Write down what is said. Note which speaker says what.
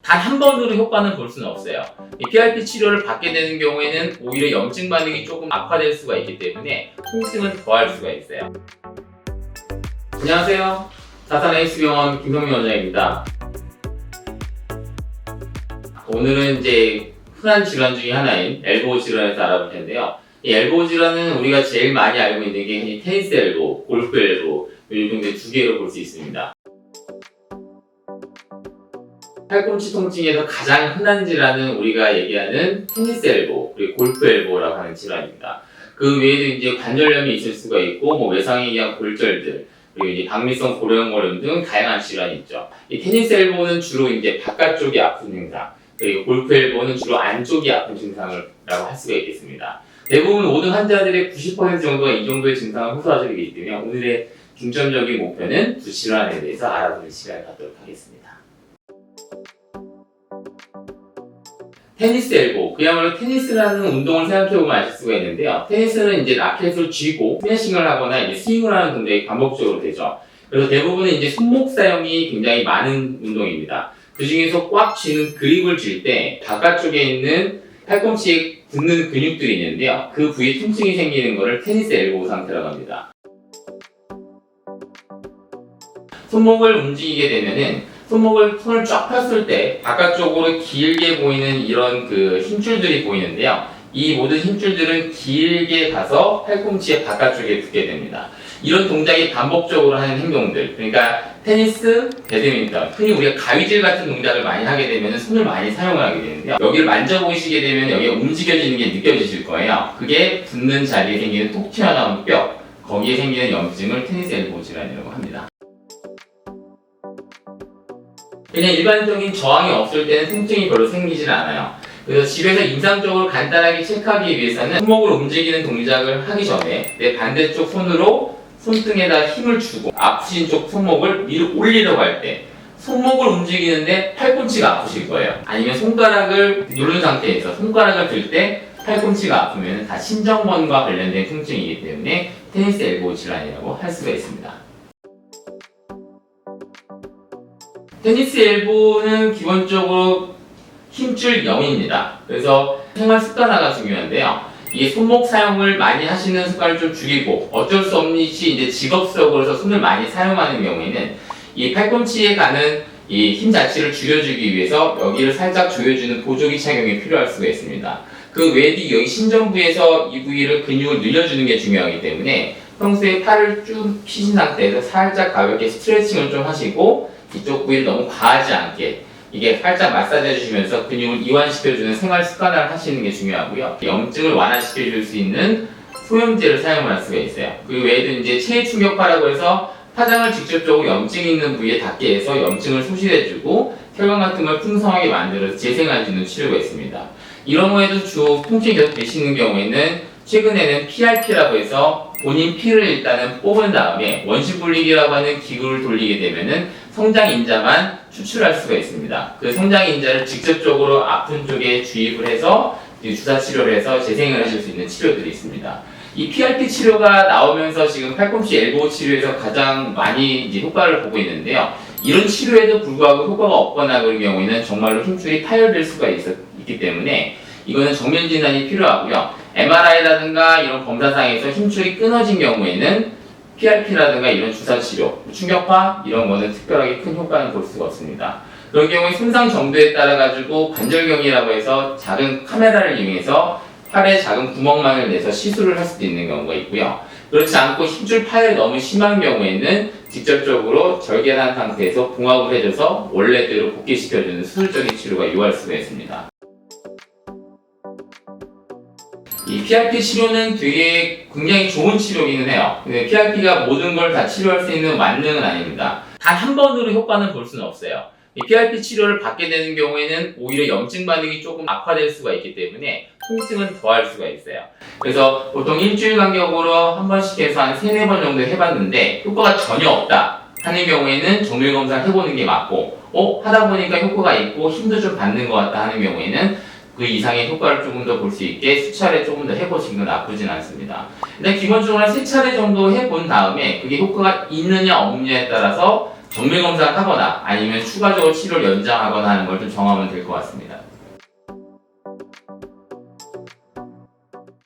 Speaker 1: 단 한 번으로 효과는 볼 수는 없어요. 이 PRP 치료를 받게 되는 경우에는 오히려 염증 반응이 조금 악화될 수가 있기 때문에 통증은 더할 수가 있어요. 안녕하세요. 사산 에이스병원 김성민 원장입니다. 오늘은 이제 흔한 질환 중에 하나인 엘보우 질환에 대해서 알아볼 텐데요. 이 엘보우 질환은 우리가 제일 많이 알고 있는 게 테니스 엘보우, 골프 엘보우 이 정도 두 개로 볼 수 있습니다. 팔꿈치 통증에서 가장 흔한 질환은 우리가 얘기하는 테니스 엘보우 그리고 골프 엘보우라고 하는 질환입니다. 그 외에도 이제 관절염이 있을 수가 있고 외상에 의한 골절들 그리고 이제 박미성 고령고름 등 다양한 질환이 있죠. 이 테니스 엘보우는 주로 이제 바깥쪽이 아픈 증상, 그리고 골프 엘보우는 주로 안쪽이 아픈 증상이라고 할 수가 있겠습니다. 대부분 모든 환자들의 90% 정도가 이 정도의 증상을 호소하시게 되기 때문에 오늘의 중점적인 목표는 두 질환에 대해서 알아보는 시간을 갖도록 하겠습니다. 테니스 엘보우, 그야말로 테니스라는 운동을 생각해보면 아실 수가 있는데요. 테니스는 이제 라켓을 쥐고 스매싱을 하거나 이제 스윙을 하는 동작이 반복적으로 되죠. 그래서 대부분은 이제 손목 사용이 굉장히 많은 운동입니다. 그 중에서 꽉 쥐는 그립을 쥘 때 바깥쪽에 있는 팔꿈치에 붙는 근육들이 있는데요. 그 부위에 통증이 생기는 것을 테니스 엘보우 상태라고 합니다. 손목을 움직이게 되면은 손을 쫙 폈을 때 바깥쪽으로 길게 보이는 이런 힘줄들이 보이는데요. 이 모든 힘줄들은 길게 가서 팔꿈치의 바깥쪽에 붙게 됩니다. 이런 동작이 반복적으로 하는 행동들, 그러니까 테니스, 배드민턴, 흔히 우리가 가위질 같은 동작을 많이 하게 되면 손을 많이 사용을 하게 되는데요. 여기를 만져보시게 되면 여기가 움직여지는 게 느껴지실 거예요. 그게 붙는 자리에 생기는 톡 튀어나온 뼈, 거기에 생기는 염증을 테니스 엘보우 질환이라고 합니다. 그냥 일반적인 저항이 없을 때는 통증이 별로 생기질 않아요. 그래서 집에서 임상적으로 간단하게 체크하기 위해서는 손목을 움직이는 동작을 하기 전에 내 반대쪽 손으로 손등에다 힘을 주고 아프신 쪽 손목을 위로 올리려고 할 때 손목을 움직이는데 팔꿈치가 아프실 거예요. 아니면 손가락을 누른 상태에서 손가락을 들 때 팔꿈치가 아프면 다 신정번과 관련된 통증이기 때문에 테니스 엘보우 질환이라고 할 수가 있습니다. 테니스 엘보우는 기본적으로 힘줄 0입니다. 그래서 생활 습관화가 중요한데요. 이 손목 사용을 많이 하시는 습관을 좀 줄이고 어쩔 수 없이 이제 직업적으로 손을 많이 사용하는 경우에는 이 팔꿈치에 가는 이 힘 자체를 줄여주기 위해서 여기를 살짝 조여주는 보조기 착용이 필요할 수가 있습니다. 그 외에도 여기 신전부에서 이 부위를 근육을 늘려주는 게 중요하기 때문에 평소에 팔을 쭉 펴신 상태에서 살짝 가볍게 스트레칭을 좀 하시고 이쪽 부위를 너무 과하지 않게 이게 살짝 마사지 해주시면서 근육을 이완시켜주는 생활 습관을 하시는 게 중요하고요. 염증을 완화시켜줄 수 있는 소염제를 사용할 수가 있어요. 그 외에도 이제 체외 충격파라고 해서 파장을 직접적으로 염증 있는 부위에 닿게 해서 염증을 소실해주고 혈관 같은 걸 풍성하게 만들어서 재생해주는 치료가 있습니다. 이런 거에도 주 통증이 계속 되시는 경우에는 최근에는 PRP라고 해서 본인 피를 일단은 뽑은 다음에 원심 분리기라고 하는 기구를 돌리게 되면은 성장 인자만 추출할 수가 있습니다. 그 성장 인자를 직접적으로 아픈 쪽에 주입을 해서 주사 치료를 해서 재생을 하실 수 있는 치료들이 있습니다. 이 PRP 치료가 나오면서 지금 팔꿈치 엘보우 치료에서 가장 많이 이제 효과를 보고 있는데요. 이런 치료에도 불구하고 효과가 없거나 그런 경우에는 정말로 힘줄이 파열될 수가 있기 때문에 이거는 정면 진단이 필요하고요. MRI라든가 이런 검사상에서 힘줄이 끊어진 경우에는 PRP라든가 이런 주사치료, 충격파 이런 거는 특별하게 큰 효과는 볼 수가 없습니다. 그런 경우에 손상 정도에 따라 가지고 관절경이라고 해서 작은 카메라를 이용해서 팔에 작은 구멍만을 내서 시술을 할 수도 있는 경우가 있고요. 그렇지 않고 힘줄 파열이 너무 심한 경우에는 직접적으로 절개한 상태에서 봉합을 해줘서 원래대로 복귀시켜주는 수술적인 치료가 요할 수가 있습니다. 이 PRP 치료는 되게 굉장히 좋은 치료이기는 해요. 근데 PRP가 모든 걸 다 치료할 수 있는 만능은 아닙니다. 단 한 번으로 효과는 볼 수는 없어요. 이 PRP 치료를 받게 되는 경우에는 오히려 염증 반응이 조금 악화될 수가 있기 때문에 통증은 더할 수가 있어요. 그래서 보통 일주일 간격으로 한 번씩 해서 한 3-4번 정도 해봤는데 효과가 전혀 없다 하는 경우에는 정밀 검사를 해보는 게 맞고 하다 보니까 효과가 있고 힘도 좀 받는 것 같다 하는 경우에는 그 이상의 효과를 조금 더 볼 수 있게 수차례 조금 더 해보시는 건 나쁘진 않습니다. 일단 기본적으로 한 3차례 정도 해본 다음에 그게 효과가 있느냐 없느냐에 따라서 정밀 검사를 하거나 아니면 추가적으로 치료를 연장하거나 하는 걸 좀 정하면 될 것 같습니다.